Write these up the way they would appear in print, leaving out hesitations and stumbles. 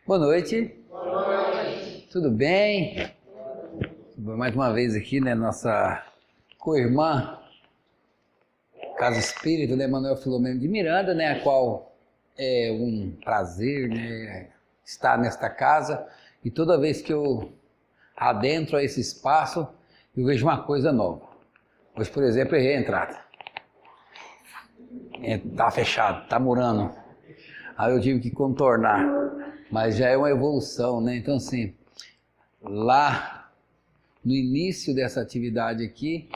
Boa noite. Boa noite. Tudo bem? Mais uma vez aqui, né, nossa co-irmã, Casa Espírita, né, Manuel Filomeno de Miranda, né, a qual é um prazer, né, estar nesta casa. E toda vez que eu adentro a esse espaço, eu vejo uma coisa nova. Hoje, por exemplo, eu errei a entrada. Tá fechado, tá murando. Aí eu tive que contornar. Mas já é uma evolução, né? Então, assim, lá no início dessa atividade aqui,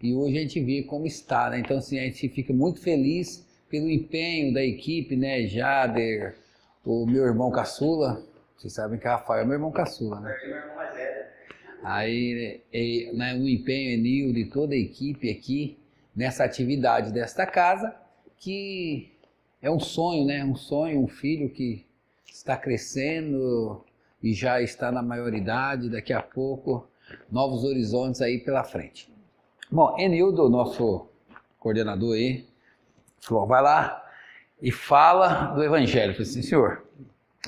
e hoje a gente vê como está, né? Então, assim, a gente fica muito feliz pelo empenho da equipe, né? Jader, o meu irmão caçula, vocês sabem que Rafael é meu irmão caçula, né? Aí, né, o empenho, Enildo e toda a equipe aqui, nessa atividade desta casa, que é um sonho, né? Um sonho, um filho que está crescendo e já está na maioridade, daqui a pouco, novos horizontes aí pela frente. Bom, Enildo, nosso coordenador aí, falou, vai lá e fala do Evangelho. Eu falei assim, senhor,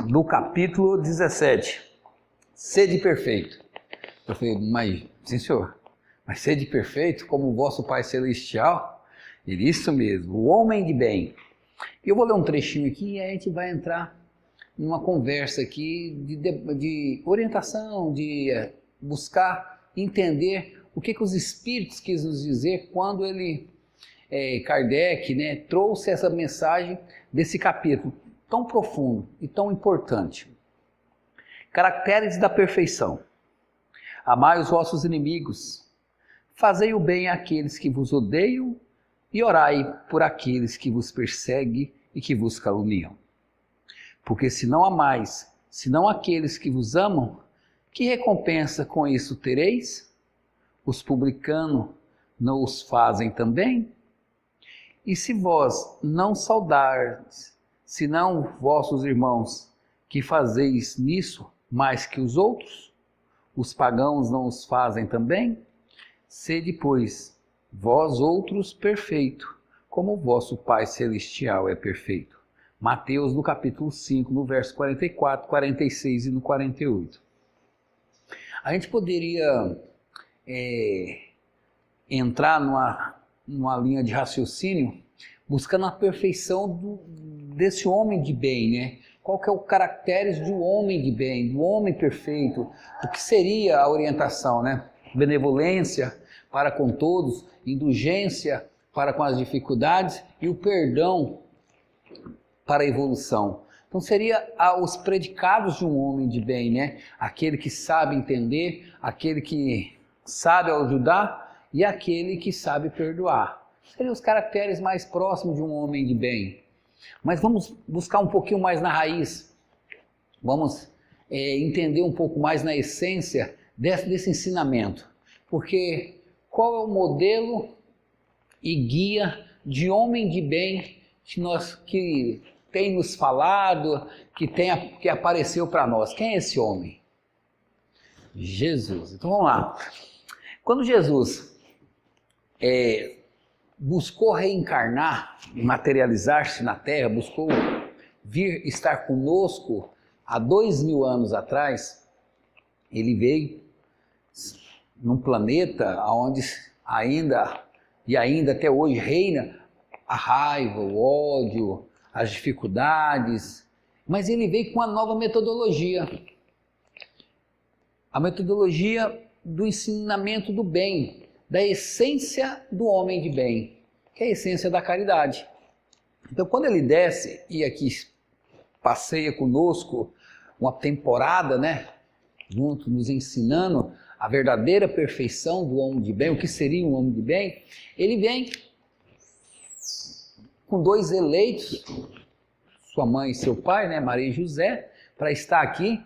no capítulo 17, sede perfeito. Eu falei, mas, sim senhor, mas sede perfeito como o vosso Pai Celestial? Ele, isso mesmo, o homem de bem. Eu vou ler um trechinho aqui e a gente vai entrar numa conversa aqui de orientação, de buscar entender o que os espíritos quis nos dizer quando Kardec, né, trouxe essa mensagem desse capítulo tão profundo e tão importante. Caracteres da perfeição. Amai os vossos inimigos, fazei o bem àqueles que vos odeiam e orai por aqueles que vos perseguem e que vos caluniam. Porque se não amais, senão aqueles que vos amam, que recompensa com isso tereis? Os publicanos não os fazem também? E se vós não saudardes, senão vossos irmãos, que fazeis nisso mais que os outros? Os pagãos não os fazem também? Sede, pois, vós outros perfeito, como o vosso Pai Celestial é perfeito. Mateus, no capítulo 5, no verso 44, 46 e no 48. A gente poderia entrar numa linha de raciocínio buscando a perfeição desse homem de bem, né? Qual que é o caracteres do homem de bem, do homem perfeito? O que seria a orientação, né? Benevolência para com todos, indulgência para com as dificuldades e o perdão para a evolução. Então seria os predicados de um homem de bem, né? Aquele que sabe entender, aquele que sabe ajudar e aquele que sabe perdoar. Seriam os caracteres mais próximos de um homem de bem. Mas vamos buscar um pouquinho mais na raiz. Vamos entender um pouco mais na essência desse ensinamento. Porque qual é o modelo e guia de homem de bem que tem nos falado, que apareceu para nós? Quem é esse homem? Jesus. Então vamos lá. Quando Jesus buscou reencarnar, materializar-se na Terra, buscou vir estar conosco há 2000 anos atrás, ele veio num planeta onde ainda até hoje reina a raiva, o ódio, as dificuldades, mas ele veio com uma nova metodologia, a metodologia do ensinamento do bem, da essência do homem de bem, que é a essência da caridade. Então, quando ele desce e aqui passeia conosco uma temporada, né, junto, nos ensinando a verdadeira perfeição do homem de bem, o que seria um homem de bem, ele vem com dois eleitos, sua mãe e seu pai, né, Maria e José, para estar aqui,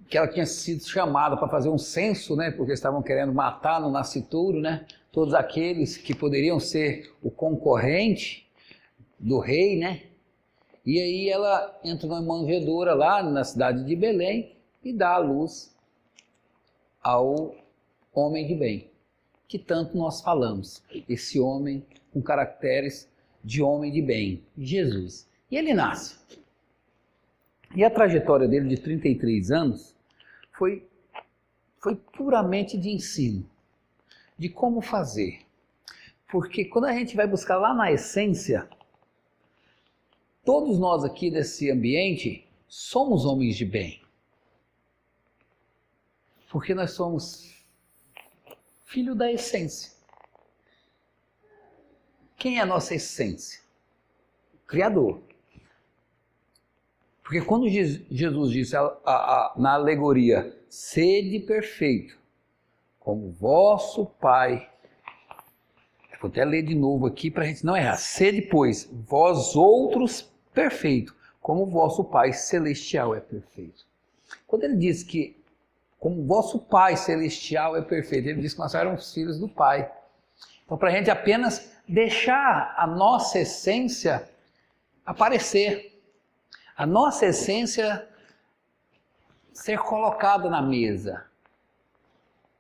que ela tinha sido chamada para fazer um censo, né, porque estavam querendo matar no nascituro, né, todos aqueles que poderiam ser o concorrente do rei, né, e aí ela entra numa manjedoura lá na cidade de Belém e dá a luz ao homem de bem, que tanto nós falamos, esse homem com caracteres de homem de bem, Jesus. E ele nasce. E a trajetória dele de 33 anos foi puramente de ensino, de como fazer. Porque quando a gente vai buscar lá na essência, todos nós aqui desse ambiente somos homens de bem. Porque nós somos filho da essência. Quem é a nossa essência? O Criador. Porque quando Jesus disse na alegoria, sede perfeito, como vosso Pai. Eu vou até ler de novo aqui para a gente não errar. Sede, pois, vós outros perfeito, como vosso Pai celestial é perfeito. Quando ele diz que como vosso Pai celestial é perfeito, ele diz que nós éramos filhos do Pai. Então, para a gente apenas deixar a nossa essência aparecer, a nossa essência ser colocada na mesa.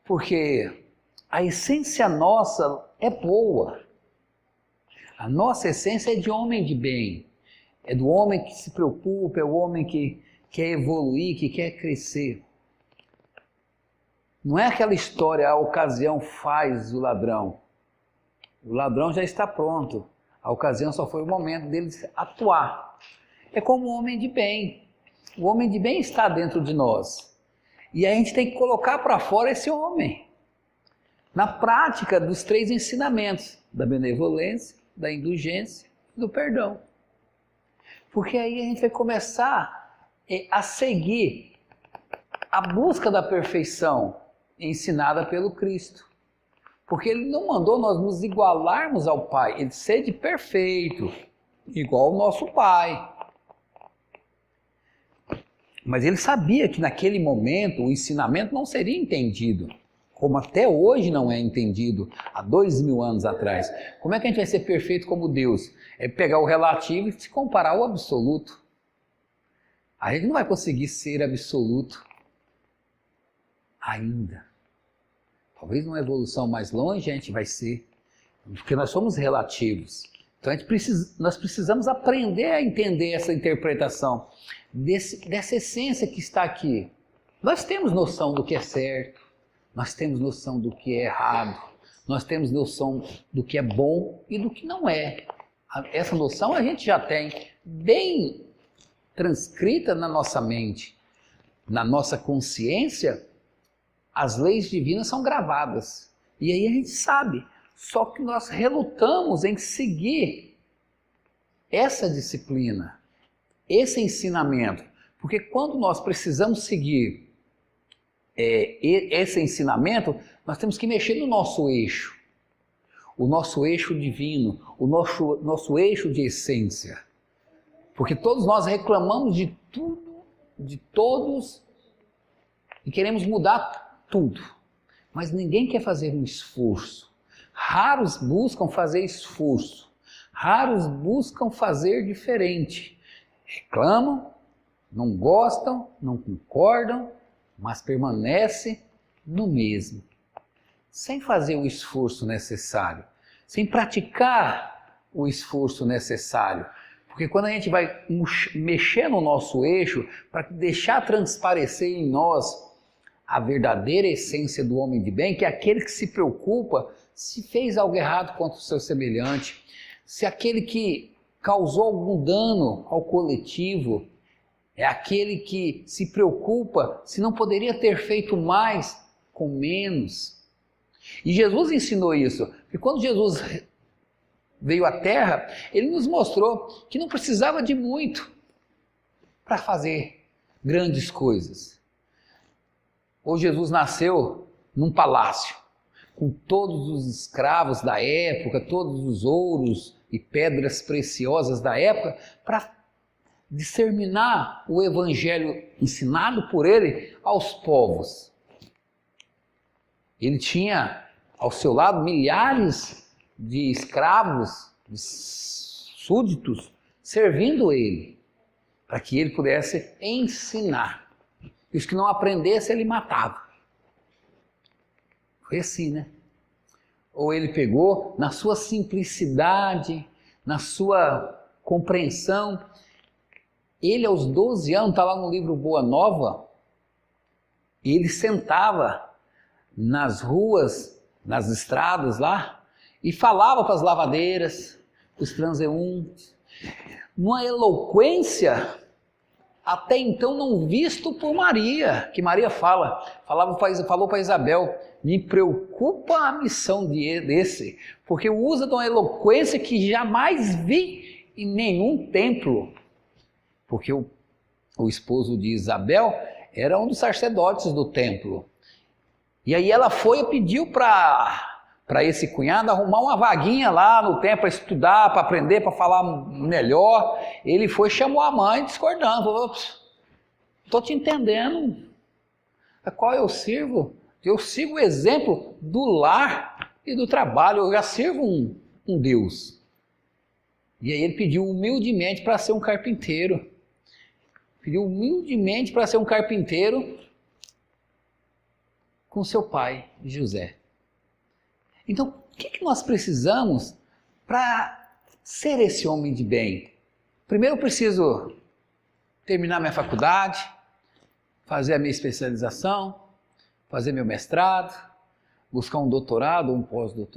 Porque a essência nossa é boa. A nossa essência é de homem de bem. É do homem que se preocupa, é o homem que quer evoluir, que quer crescer. Não é aquela história, a ocasião faz o ladrão. O ladrão já está pronto. A ocasião só foi o momento dele atuar. É como o homem de bem. O homem de bem está dentro de nós. E a gente tem que colocar para fora esse homem. Na prática dos 3 ensinamentos, da benevolência, da indulgência e do perdão. Porque aí a gente vai começar a seguir a busca da perfeição ensinada pelo Cristo. Porque ele não mandou nós nos igualarmos ao Pai, ele sede perfeito, igual ao nosso Pai. Mas ele sabia que naquele momento o ensinamento não seria entendido, como até hoje não é entendido, há 2000 anos atrás. Como é que a gente vai ser perfeito como Deus? É pegar o relativo e se comparar ao absoluto. A gente não vai conseguir ser absoluto ainda. Talvez numa evolução mais longe a gente vai ser, porque nós somos relativos. Então nós precisamos aprender a entender essa interpretação dessa essência que está aqui. Nós temos noção do que é certo, nós temos noção do que é errado, nós temos noção do que é bom e do que não é. Essa noção a gente já tem bem transcrita na nossa mente, na nossa consciência. As leis divinas são gravadas. E aí a gente sabe. Só que nós relutamos em seguir essa disciplina, esse ensinamento. Porque quando nós precisamos seguir esse ensinamento, nós temos que mexer no nosso eixo. O nosso eixo divino, o nosso eixo de essência. Porque todos nós reclamamos de tudo, de todos, e queremos mudar tudo, mas ninguém quer fazer um esforço. Raros buscam fazer esforço, raros buscam fazer diferente. Reclamam, não gostam, não concordam, mas permanece no mesmo, sem fazer o esforço necessário, sem praticar o esforço necessário. Porque quando a gente vai mexer no nosso eixo, para deixar transparecer em nós a verdadeira essência do homem de bem, que é aquele que se preocupa se fez algo errado contra o seu semelhante, se aquele que causou algum dano ao coletivo, é aquele que se preocupa se não poderia ter feito mais com menos. E Jesus ensinou isso, porque quando Jesus veio à Terra, ele nos mostrou que não precisava de muito para fazer grandes coisas. Ou Jesus nasceu num palácio, com todos os escravos da época, todos os ouros e pedras preciosas da época, para disseminar o evangelho ensinado por ele aos povos. Ele tinha ao seu lado milhares de escravos, de súditos, servindo ele, para que ele pudesse ensinar. E os que não aprendessem, ele matava. Foi assim, né? Ou ele pegou, na sua simplicidade, na sua compreensão, Ele aos 12 anos, está lá no livro Boa Nova, ele sentava nas ruas, nas estradas lá, e falava para as lavadeiras, para os transeuntes, numa eloquência até então não visto por Maria, que Maria falou para Isabel, me preocupa a missão desse, porque usa de uma eloquência que jamais vi em nenhum templo, porque o esposo de Isabel era um dos sacerdotes do templo, e aí ela foi e pediu para esse cunhado arrumar uma vaguinha lá no templo para estudar, para aprender, para falar melhor. Ele foi e chamou a mãe discordando, falou, estou te entendendo, a qual eu sirvo? Eu sigo o exemplo do lar e do trabalho, eu já sirvo um Deus. E aí ele pediu humildemente para ser um carpinteiro, com seu pai, José. Então, o que nós precisamos para ser esse homem de bem? Primeiro eu preciso terminar minha faculdade, fazer a minha especialização, fazer meu mestrado, buscar um doutorado,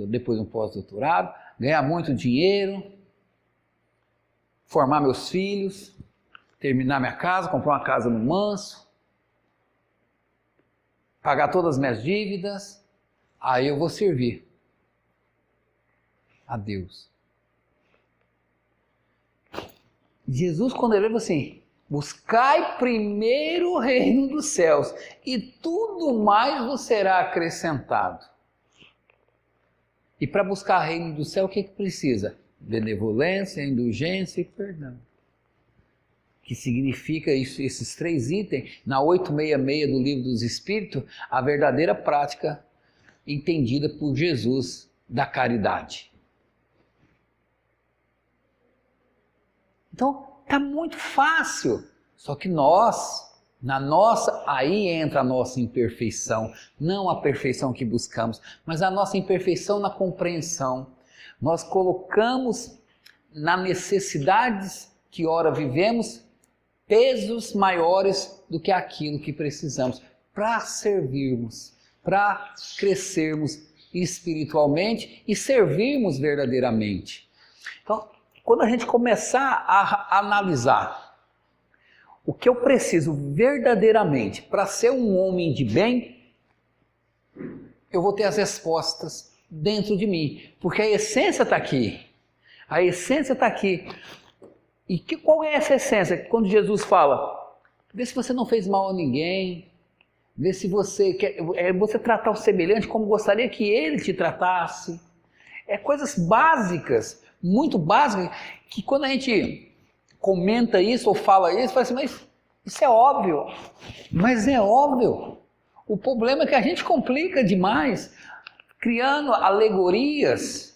depois um pós-doutorado, ganhar muito dinheiro, formar meus filhos, terminar minha casa, comprar uma casa no Manso, pagar todas as minhas dívidas, aí eu vou servir a Deus. Jesus, quando ele falou assim, buscai primeiro o reino dos céus e tudo mais vos será acrescentado. E para buscar o reino do céu, o que precisa? Benevolência, indulgência e perdão. Que significa isso, esses 3 itens, na 866 do Livro dos Espíritos, a verdadeira prática entendida por Jesus da caridade. Então, está muito fácil, só que aí entra a nossa imperfeição, não a perfeição que buscamos, mas a nossa imperfeição na compreensão. Nós colocamos na necessidades que ora vivemos, pesos maiores do que aquilo que precisamos para servirmos, para crescermos espiritualmente e servirmos verdadeiramente. Então, quando a gente começar a analisar o que eu preciso verdadeiramente para ser um homem de bem, eu vou ter as respostas dentro de mim, porque a essência está aqui. A essência está aqui. E qual é essa essência? Quando Jesus fala, vê se você não fez mal a ninguém, vê se você quer você tratar o semelhante como gostaria que ele te tratasse. É coisas básicas, muito básicas, que quando a gente comenta isso ou fala isso, fala assim, mas isso é óbvio. Mas é óbvio. O problema é que a gente complica demais, criando alegorias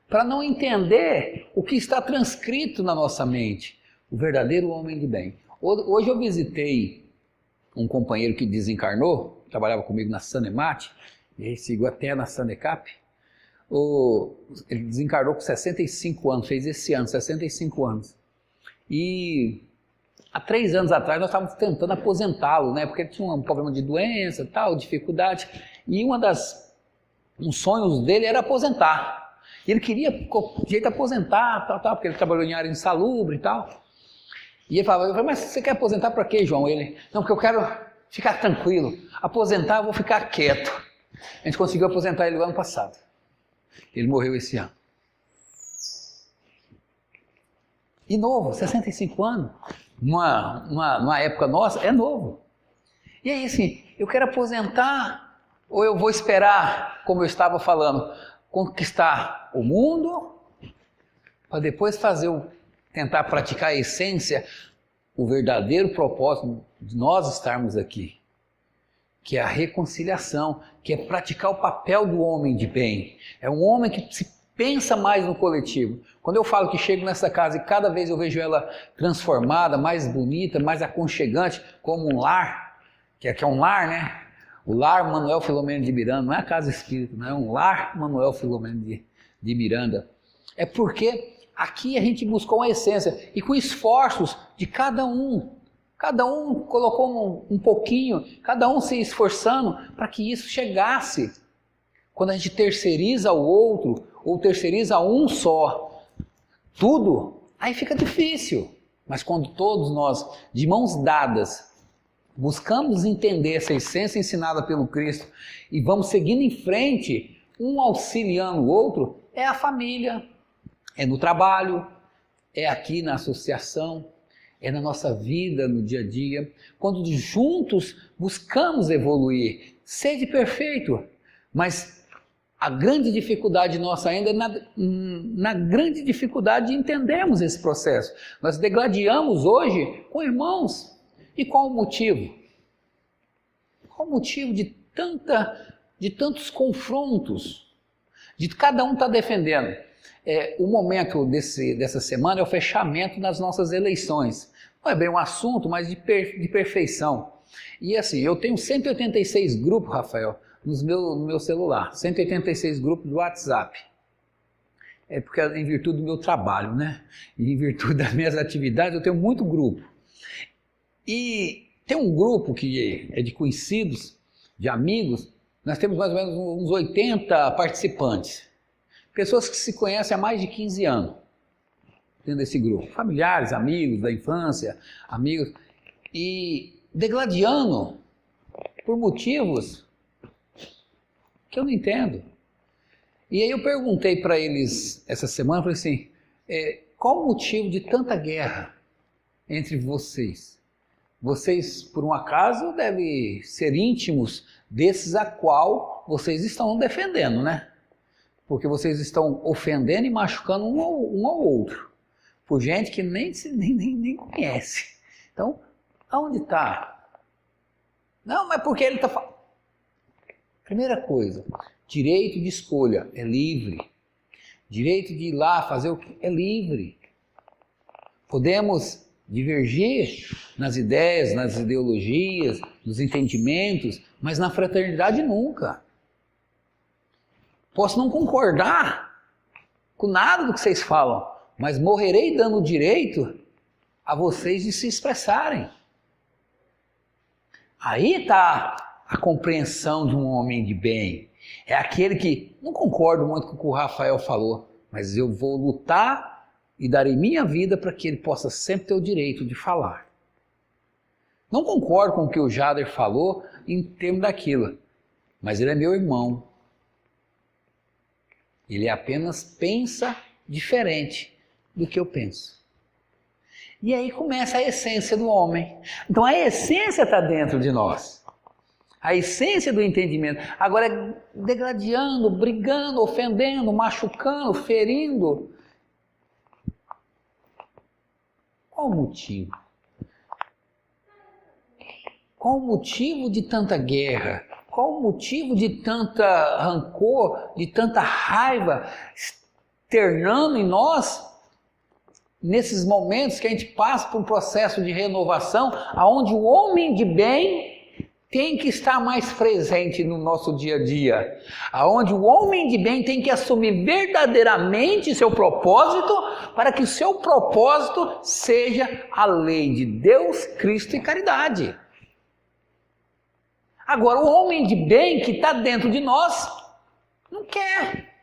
para não entender o que está transcrito na nossa mente. O verdadeiro homem de bem. Hoje eu visitei um companheiro que desencarnou, trabalhava comigo na Sanemate, e seguiu até na Sanecap. Ele desencarnou com 65 anos, fez esse ano, 65 anos. E há 3 anos atrás nós estávamos tentando aposentá-lo, né? Porque ele tinha um problema de doença, tal, dificuldade. E um sonho dele era aposentar. Ele queria, de jeito, aposentar, tal, porque ele trabalhou em área insalubre e tal. E eu falei, mas você quer aposentar para quê, João? Ele, não, porque eu quero ficar tranquilo. Aposentar, eu vou ficar quieto. A gente conseguiu aposentar ele no ano passado. Ele morreu esse ano. E novo, 65 anos, numa época nossa, é novo. E aí, assim, eu quero aposentar ou eu vou esperar, como eu estava falando, conquistar o mundo para depois tentar praticar a essência, o verdadeiro propósito de nós estarmos aqui, que é a reconciliação, que é praticar o papel do homem de bem. É um homem que se pensa mais no coletivo. Quando eu falo que chego nessa casa e cada vez eu vejo ela transformada, mais bonita, mais aconchegante, como um lar, que é um lar, né? O lar Manuel Filomeno de Miranda, não é a casa espírita, não é um lar Manuel Filomeno de Miranda. É porque aqui a gente buscou uma essência, e com esforços de cada um. Cada um colocou um pouquinho, cada um se esforçando para que isso chegasse. Quando a gente terceiriza o outro, ou terceiriza um só, tudo, aí fica difícil. Mas quando todos nós, de mãos dadas, buscamos entender essa essência ensinada pelo Cristo e vamos seguindo em frente, um auxiliando o outro, é a família, é no trabalho, é aqui na associação, é na nossa vida, no dia a dia. Quando juntos buscamos evoluir, sede perfeito, mas a grande dificuldade nossa ainda é na grande dificuldade de entendermos esse processo. Nós degladiamos hoje com irmãos. E qual o motivo? Qual o motivo de tantos confrontos? De cada um estar defendendo. O momento dessa semana é o fechamento das nossas eleições. Não é bem um assunto, mas de perfeição. E assim, eu tenho 186 grupos, Rafael, no meu celular. 186 grupos do WhatsApp. É porque em virtude do meu trabalho, né? E em virtude das minhas atividades, eu tenho muito grupo. E tem um grupo que é de conhecidos, de amigos, nós temos mais ou menos uns 80 participantes. Pessoas que se conhecem há mais de 15 anos dentro desse grupo. Familiares, amigos da infância, amigos. E degladiando por motivos que eu não entendo. E aí eu perguntei para eles essa semana, falei assim, qual o motivo de tanta guerra entre vocês? Vocês, por um acaso, devem ser íntimos desses a qual vocês estão defendendo, né? Porque vocês estão ofendendo e machucando um ao outro, por gente que nem conhece. Então, aonde está? Não, mas porque ele está falando. Primeira coisa, direito de escolha é livre. Direito de ir lá fazer o que é livre. Podemos divergir nas ideias, nas ideologias, nos entendimentos, mas na fraternidade nunca. Posso não concordar com nada do que vocês falam, mas morrerei dando direito a vocês de se expressarem. Aí está a compreensão de um homem de bem. É aquele que, não concordo muito com o que o Rafael falou, mas eu vou lutar e darei minha vida para que ele possa sempre ter o direito de falar. Não concordo com o que o Jader falou em termos daquilo, mas ele é meu irmão. Ele apenas pensa diferente do que eu penso. E aí começa a essência do homem. Então a essência está dentro de nós. A essência do entendimento. Agora, degladiando, brigando, ofendendo, machucando, ferindo. Qual o motivo? Qual o motivo de tanta guerra? Qual o motivo de tanta rancor, de tanta raiva externando em nós, nesses momentos que a gente passa por um processo de renovação, onde o homem de bem tem que estar mais presente no nosso dia a dia, onde o homem de bem tem que assumir verdadeiramente seu propósito, para que o seu propósito seja a lei de Deus, Cristo e caridade. Agora, o homem de bem que está dentro de nós, não quer,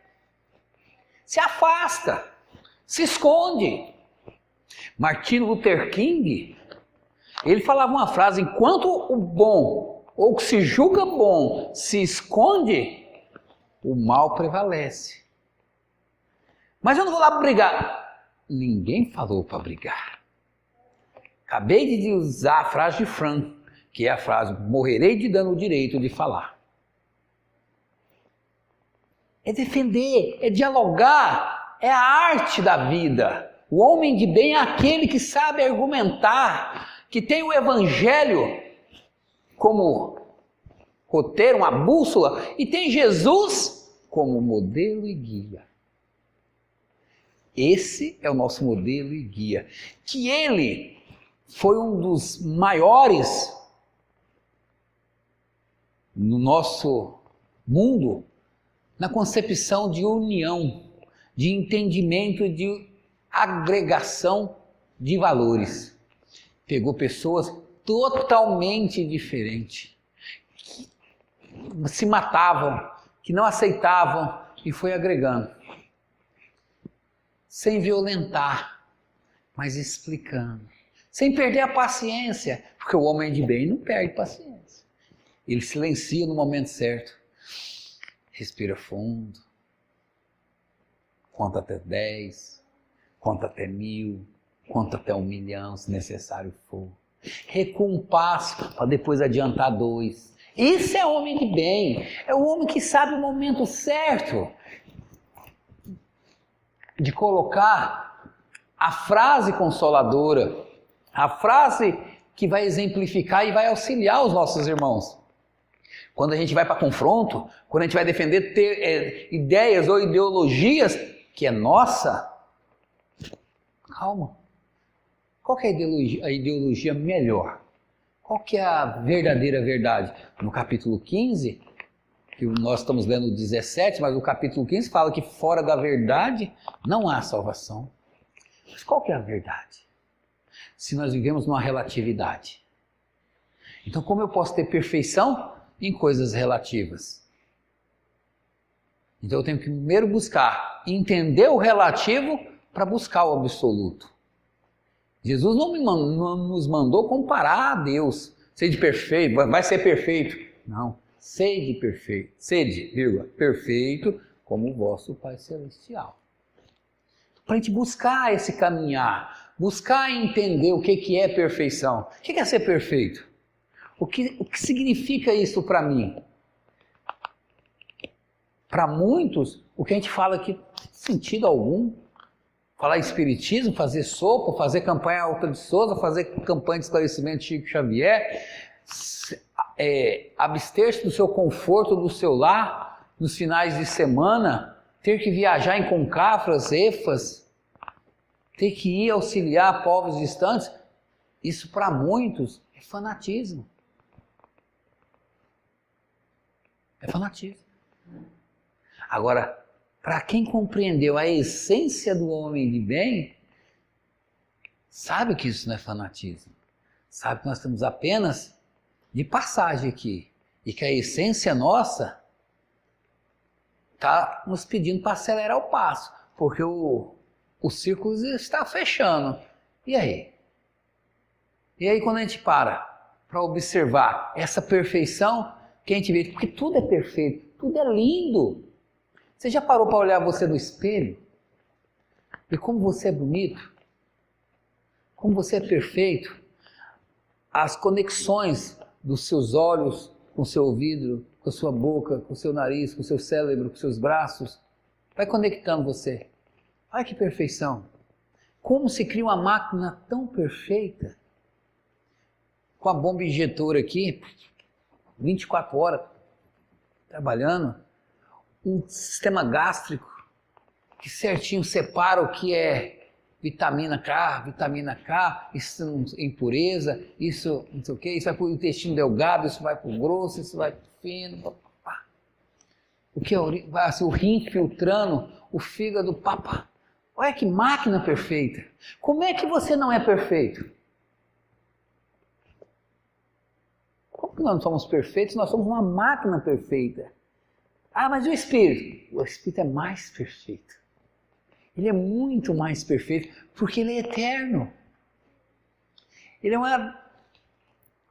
se afasta, se esconde. Martin Luther King, ele falava uma frase, enquanto o bom, ou que se julga bom, se esconde, o mal prevalece. Mas eu não vou lá para brigar. Ninguém falou para brigar. Acabei de usar a frase de Frank, que é a frase, morrerei te dando o direito de falar. É defender, é dialogar, é a arte da vida. O homem de bem é aquele que sabe argumentar, que tem o evangelho como roteiro, uma bússola, e tem Jesus como modelo e guia. Esse é o nosso modelo e guia. Que ele foi um dos maiores no nosso mundo, na concepção de união, de entendimento, de agregação de valores. Pegou pessoas totalmente diferentes, que se matavam, que não aceitavam, e foi agregando. Sem violentar, mas explicando. Sem perder a paciência, porque o homem de bem não perde paciência. Ele silencia no momento certo. Respira fundo. Conta até 10. Conta até 1000. Conta até 1.000.000, se necessário for. Recua um passo para depois adiantar 2. Isso é homem de bem. É o homem que sabe o momento certo de colocar a frase consoladora, a frase que vai exemplificar e vai auxiliar os nossos irmãos. Quando a gente vai para confronto, quando a gente vai defender ideias ou ideologias que é nossa, calma. Qual que é a ideologia melhor? Qual que é a verdadeira verdade? No capítulo 15, que nós estamos lendo o 17, mas o capítulo 15 fala que fora da verdade não há salvação. Mas qual que é a verdade? Se nós vivemos numa relatividade. Então, como eu posso ter perfeição em coisas relativas? Então, eu tenho que primeiro buscar entender o relativo para buscar o absoluto. Jesus não nos mandou comparar a Deus. Sede perfeito, vai ser perfeito. Não, sede perfeito. Sede, vírgula, perfeito como o vosso Pai Celestial. Para a gente buscar esse caminhar, buscar entender o que é perfeição. O que é ser perfeito? O que significa isso para mim? Para muitos, o que a gente fala aqui não tem sentido algum. Falar espiritismo, fazer sopa, fazer campanha Alta de Souza, fazer campanha de esclarecimento de Chico Xavier, abster-se do seu conforto, do seu lar, nos finais de semana, ter que viajar em concafras, efas, ter que ir auxiliar povos distantes, isso para muitos é fanatismo. É fanatismo. Agora, para quem compreendeu a essência do homem de bem, sabe que isso não é fanatismo. Sabe que nós estamos apenas de passagem aqui. E que a essência nossa está nos pedindo para acelerar o passo. Porque o círculo está fechando. E aí? E aí quando a gente para observar essa perfeição, que a gente vê, porque tudo é perfeito, tudo é lindo. Você já parou para olhar você no espelho? Ver como você é bonito? Como você é perfeito? As conexões dos seus olhos com o seu ouvido, com a sua boca, com o seu nariz, com o seu cérebro, com os seus braços. Vai conectando você. Olha que perfeição. Como se cria uma máquina tão perfeita? Com a bomba injetora aqui, 24 horas, trabalhando. Um sistema gástrico que certinho separa o que é vitamina K, isso é impureza, isso não sei o que, isso vai para o intestino delgado, isso vai para o grosso, isso vai para o fino, pá. O que é assim, o rim filtrando, o fígado, pá. Olha que máquina perfeita. Como é que você não é perfeito? Como que nós não somos perfeitos? Nós somos uma máquina perfeita. Ah, mas o Espírito? O Espírito é mais perfeito. Ele é muito mais perfeito, porque ele é eterno. Ele é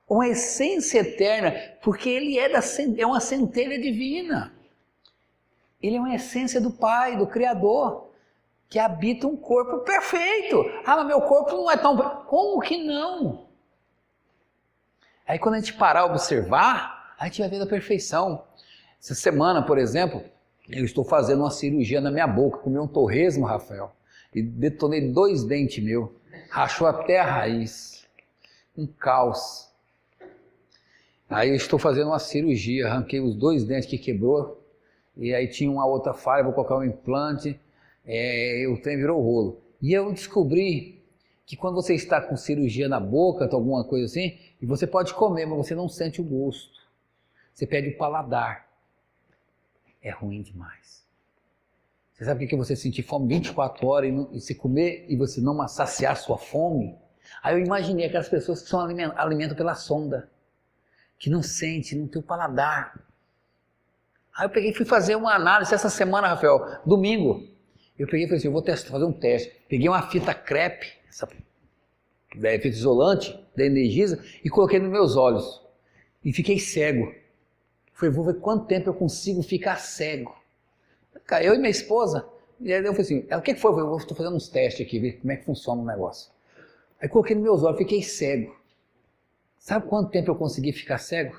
uma essência eterna, porque ele é uma centelha divina. Ele é uma essência do Pai, do Criador, que habita um corpo perfeito. Ah, mas meu corpo não é tão... Como que não? Aí quando a gente parar a observar, a gente vai ver a perfeição. Essa semana, por exemplo, eu estou fazendo uma cirurgia na minha boca, comi um torresmo, Rafael, e detonei 2 dentes meus, rachou até a raiz, um caos. Aí eu estou fazendo uma cirurgia, arranquei os 2 dentes que quebrou, e aí tinha uma outra falha, vou colocar um implante, o trem virou rolo. E eu descobri que quando você está com cirurgia na boca, alguma coisa assim, e você pode comer, mas você não sente o gosto, você perde o paladar. É ruim demais. Você sabe o que é você sentir fome 24 horas e se comer e você não saciar sua fome? Aí eu imaginei aquelas pessoas que são alimentam pela sonda, que não sente, não tem o paladar. Aí eu peguei e fui fazer uma análise essa semana, Rafael, domingo. Eu peguei e falei assim, eu vou fazer um teste. Peguei uma fita crepe, essa fita isolante da Energisa, e coloquei nos meus olhos. E fiquei cego. Falei, vou ver quanto tempo eu consigo ficar cego. Eu e minha esposa, e aí eu falei assim, ela, o que foi? Eu estou fazendo uns testes aqui, ver como é que funciona o negócio. Aí coloquei nos meus olhos, fiquei cego. Sabe quanto tempo eu consegui ficar cego?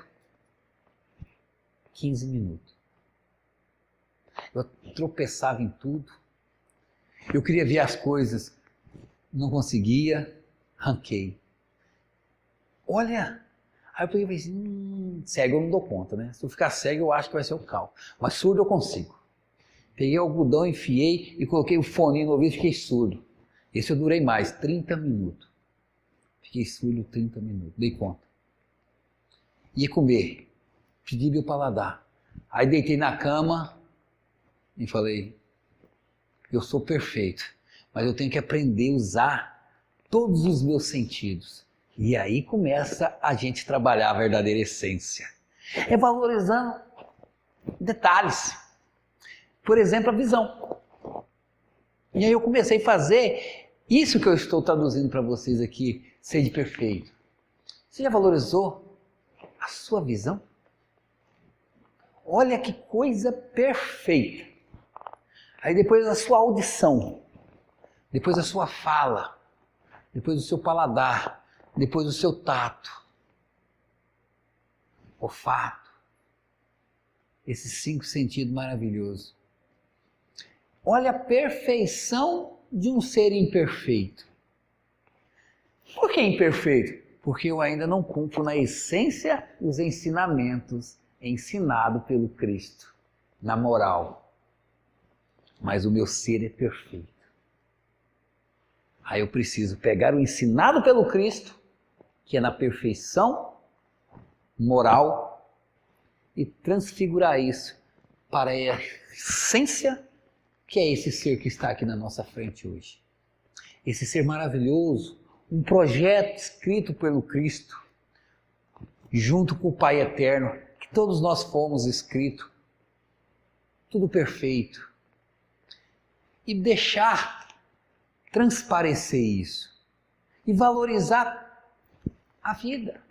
15 minutos. Eu tropeçava em tudo. Eu queria ver as coisas, não conseguia, ranquei. Olha, aí eu peguei e falei assim, cego eu não dou conta, né? Se eu ficar cego eu acho que vai ser o cal. Mas surdo eu consigo. Peguei o algodão, enfiei e coloquei o fone no ouvido e fiquei surdo. Esse eu durei mais, 30 minutos. Fiquei surdo 30 minutos, dei conta. Ia comer, pedi meu paladar. Aí deitei na cama e falei, eu sou perfeito, mas eu tenho que aprender a usar todos os meus sentidos. E aí começa a gente trabalhar a verdadeira essência. É valorizando detalhes. Por exemplo, a visão. E aí eu comecei a fazer isso que eu estou traduzindo para vocês aqui, ser perfeito. Você já valorizou a sua visão? Olha que coisa perfeita. Aí depois a sua audição, depois a sua fala, depois o seu paladar, depois o seu tato, olfato, esses 5 sentidos maravilhosos. Olha a perfeição de um ser imperfeito. Por que imperfeito? Porque eu ainda não cumpro na essência os ensinamentos ensinados pelo Cristo, na moral. Mas o meu ser é perfeito. Aí eu preciso pegar o ensinado pelo Cristo, que é na perfeição moral, e transfigurar isso para a essência que é esse ser que está aqui na nossa frente hoje. Esse ser maravilhoso, um projeto escrito pelo Cristo, junto com o Pai Eterno, que todos nós fomos escritos, tudo perfeito. E deixar transparecer isso. E valorizar a vida.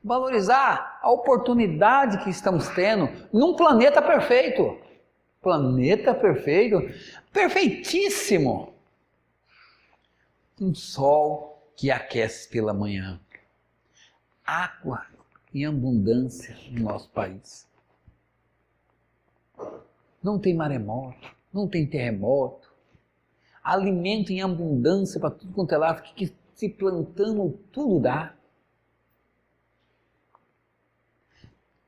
Valorizar a oportunidade que estamos tendo num planeta perfeito. Planeta perfeito, perfeitíssimo. Um sol que aquece pela manhã. Água em abundância no nosso país. Não tem maremoto, não tem terremoto. Alimento em abundância para tudo quanto é lado, que se plantando tudo dá.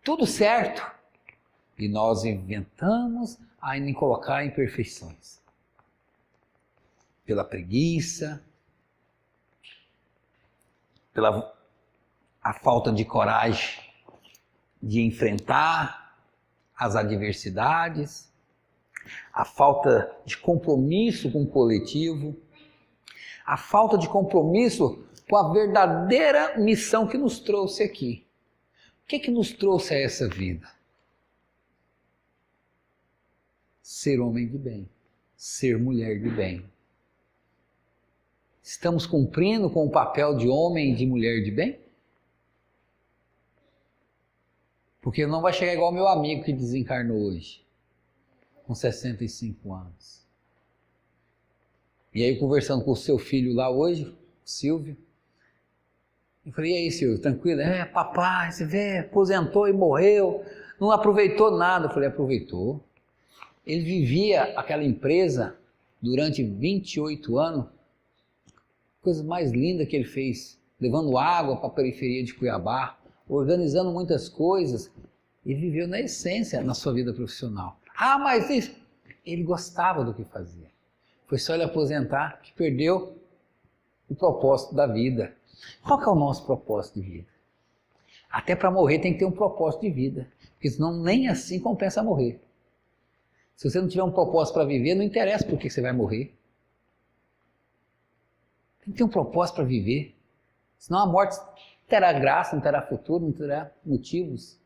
Tudo certo. E nós inventamos ainda em colocar imperfeições. Pela preguiça, pela a falta de coragem de enfrentar as adversidades, a falta de compromisso com o coletivo, a falta de compromisso com a verdadeira missão que nos trouxe aqui. O que nos trouxe a essa vida? Ser homem de bem, ser mulher de bem. Estamos cumprindo com o papel de homem e de mulher de bem? Porque não vai chegar igual meu amigo que desencarnou hoje, com 65 anos. E aí, conversando com o seu filho lá hoje, Silvio, eu falei, e aí, Silvio, tranquilo? Papai, você vê, aposentou e morreu, não aproveitou nada. Eu falei, aproveitou. Ele vivia aquela empresa durante 28 anos, coisa mais linda que ele fez, levando água para a periferia de Cuiabá, organizando muitas coisas, e viveu na essência na sua vida profissional. Ah, mas isso... Ele gostava do que fazia. Foi só ele aposentar que perdeu o propósito da vida. Qual que é o nosso propósito de vida? Até para morrer tem que ter um propósito de vida, porque senão nem assim compensa morrer. Se você não tiver um propósito para viver, não interessa por que você vai morrer. Tem que ter um propósito para viver. Senão a morte terá graça, não terá futuro, não terá motivos.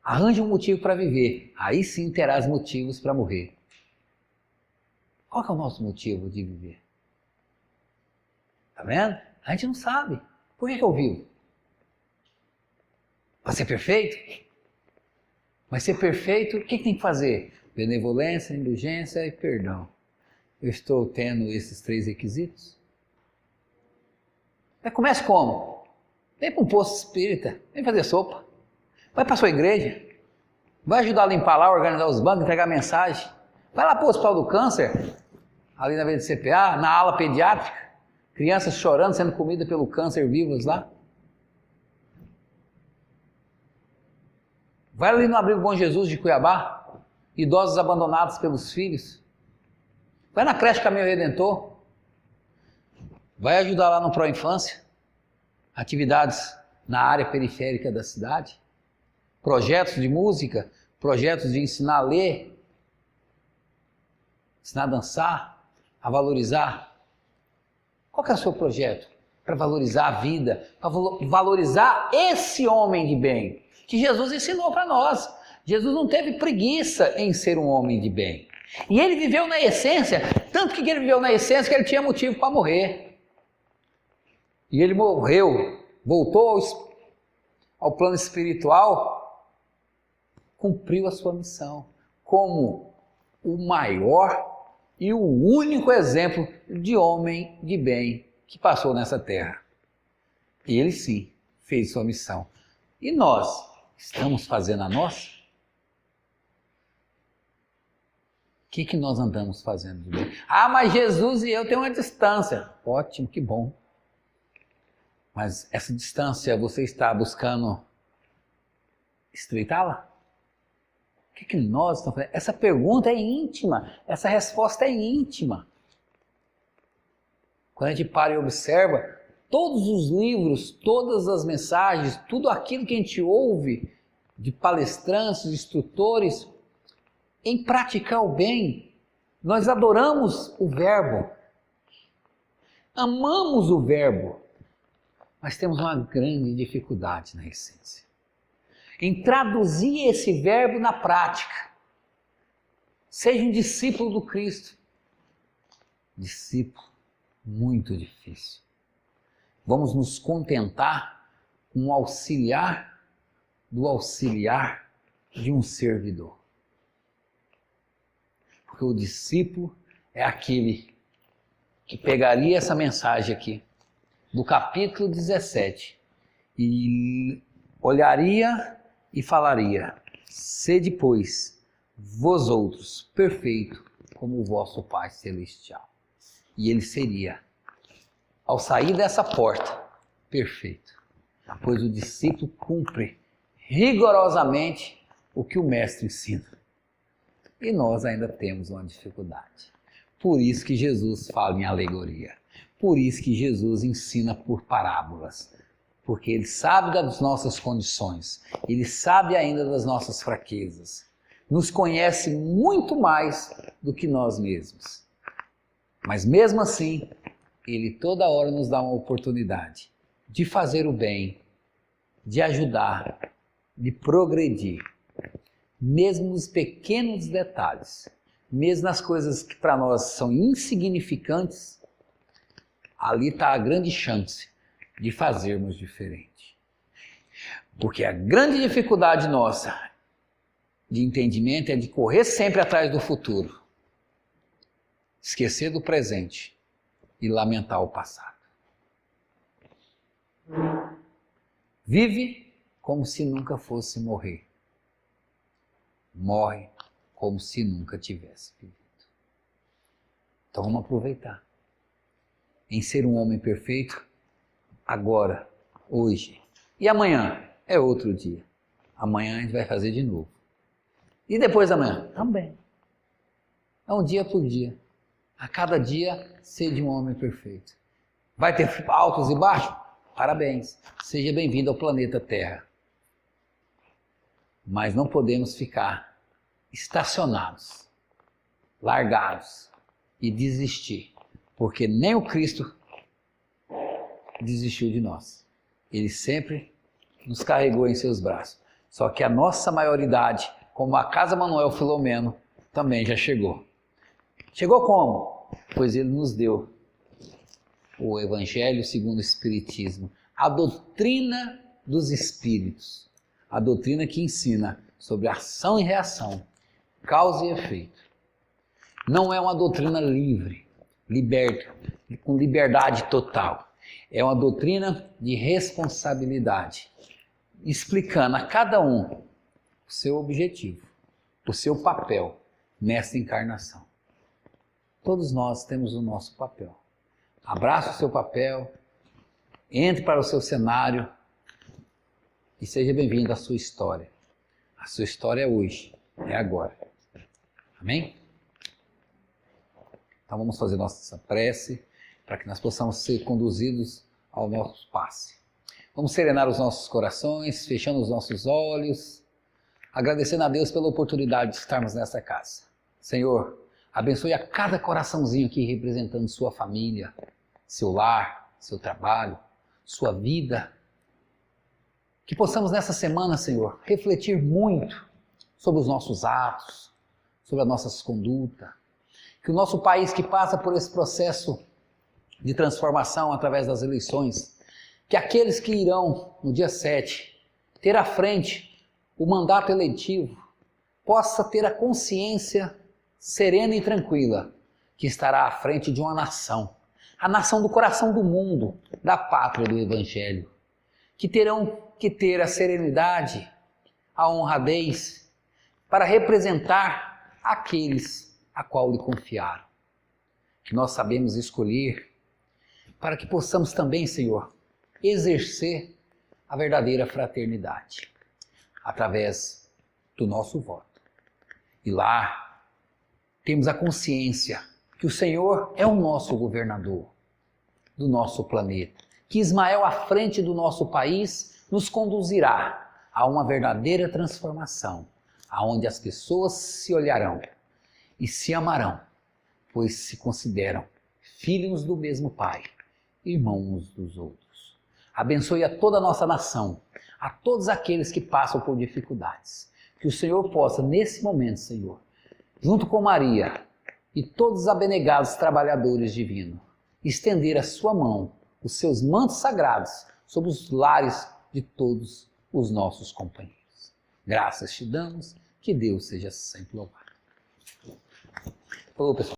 Arranje um motivo para viver. Aí sim terás motivos para morrer. Qual que é o nosso motivo de viver? Tá vendo? A gente não sabe. Por que eu vivo? Para ser perfeito? Mas ser perfeito, o que tem que fazer? Benevolência, indulgência e perdão. Eu estou tendo esses 3 requisitos? Começa como? Vem para um posto espírita, vem fazer sopa. Vai para a sua igreja. Vai ajudar a limpar lá, organizar os bancos, entregar mensagem. Vai lá para o Hospital do Câncer, ali na VDCPA, na ala pediátrica. Crianças chorando, sendo comidas pelo câncer vivas lá. Vai ali no Abrigo Bom Jesus de Cuiabá, idosos abandonados pelos filhos. Vai na creche Caminho Redentor. Vai ajudar lá no Pro Infância. Atividades na área periférica da cidade. Projetos de música, projetos de ensinar a ler, ensinar a dançar, a valorizar. Qual que é o seu projeto? Para valorizar a vida, para valorizar esse homem de bem, que Jesus ensinou para nós. Jesus não teve preguiça em ser um homem de bem. E ele viveu na essência, tanto que ele viveu na essência que ele tinha motivo para morrer. E ele morreu, voltou ao plano espiritual, cumpriu a sua missão como o maior e o único exemplo de homem de bem que passou nessa terra. Ele sim fez sua missão. E nós estamos fazendo a nossa? O que nós andamos fazendo de bem? Ah, mas Jesus e eu temos uma distância. Ótimo, que bom. Mas essa distância você está buscando estreitá-la? O que nós estamos fazendo? Essa pergunta é íntima, essa resposta é íntima. Quando a gente para e observa, todos os livros, todas as mensagens, tudo aquilo que a gente ouve de palestrantes, de instrutores, em praticar o bem, nós adoramos o verbo, amamos o verbo, mas temos uma grande dificuldade na essência em traduzir esse verbo na prática. Seja um discípulo do Cristo. Discípulo, muito difícil. Vamos nos contentar com o auxiliar do auxiliar de um servidor. Porque o discípulo é aquele que pegaria essa mensagem aqui, do capítulo 17, e olharia e falaria: sede, pois, vós outros perfeito como o vosso Pai Celestial. E ele seria, ao sair dessa porta, perfeito, pois o discípulo cumpre rigorosamente o que o mestre ensina. E nós ainda temos uma dificuldade. Por isso que Jesus fala em alegoria. Por isso que Jesus ensina por parábolas. Porque ele sabe das nossas condições. Ele sabe ainda das nossas fraquezas. Nos conhece muito mais do que nós mesmos. Mas mesmo assim, ele toda hora nos dá uma oportunidade de fazer o bem, de ajudar, de progredir. Mesmo nos pequenos detalhes, mesmo nas coisas que para nós são insignificantes, ali está a grande chance de fazermos diferente. Porque a grande dificuldade nossa de entendimento é de correr sempre atrás do futuro, esquecer do presente e lamentar o passado. Vive como se nunca fosse morrer. Morre como se nunca tivesse vivido. Então vamos aproveitar em ser um homem perfeito agora, hoje. E amanhã é outro dia. Amanhã a gente vai fazer de novo. E depois da manhã? Também. É um dia por dia. A cada dia ser de um homem perfeito. Vai ter altos e baixos? Parabéns. Seja bem-vindo ao planeta Terra. Mas não podemos ficar estacionados, largados e desistir, porque nem o Cristo desistiu de nós. Ele sempre nos carregou em seus braços. Só que a nossa maioridade, como a Casa Manuel Filomeno, também já chegou. Chegou como? Pois ele nos deu o Evangelho segundo o Espiritismo, a doutrina dos Espíritos, a doutrina que ensina sobre ação e reação, causa e efeito. Não é uma doutrina livre, liberta, com liberdade total. É uma doutrina de responsabilidade, explicando a cada um o seu objetivo, o seu papel nessa encarnação. Todos nós temos o nosso papel. Abraça o seu papel, entre para o seu cenário e seja bem-vindo à sua história. A sua história é hoje, é agora. Amém? Então vamos fazer nossa prece para que nós possamos ser conduzidos ao nosso passe. Vamos serenar os nossos corações, fechando os nossos olhos, agradecendo a Deus pela oportunidade de estarmos nessa casa. Senhor, abençoe a cada coraçãozinho aqui representando sua família, seu lar, seu trabalho, sua vida. Que possamos nessa semana, Senhor, refletir muito sobre os nossos atos, sobre as nossas condutas. Que o nosso país que passa por esse processo de transformação através das eleições, que aqueles que irão, no dia 7, ter à frente o mandato eletivo, possa ter a consciência serena e tranquila que estará à frente de uma nação, a nação do coração do mundo, da pátria do Evangelho, que terão que ter a serenidade, a honradez, para representar aqueles a qual lhe confiaram. Que nós sabemos escolher, para que possamos também, Senhor, exercer a verdadeira fraternidade, através do nosso voto. E lá, temos a consciência que o Senhor é o nosso governador do nosso planeta, que Ismael à frente do nosso país nos conduzirá a uma verdadeira transformação, aonde as pessoas se olharão e se amarão, pois se consideram filhos do mesmo Pai, irmãos uns dos outros. Abençoe a toda a nossa nação, a todos aqueles que passam por dificuldades. Que o Senhor possa, nesse momento, Senhor, junto com Maria e todos os abnegados trabalhadores divinos, estender a sua mão, os seus mantos sagrados, sobre os lares de todos os nossos companheiros. Graças te damos, que Deus seja sempre louvado. Falou, pessoal.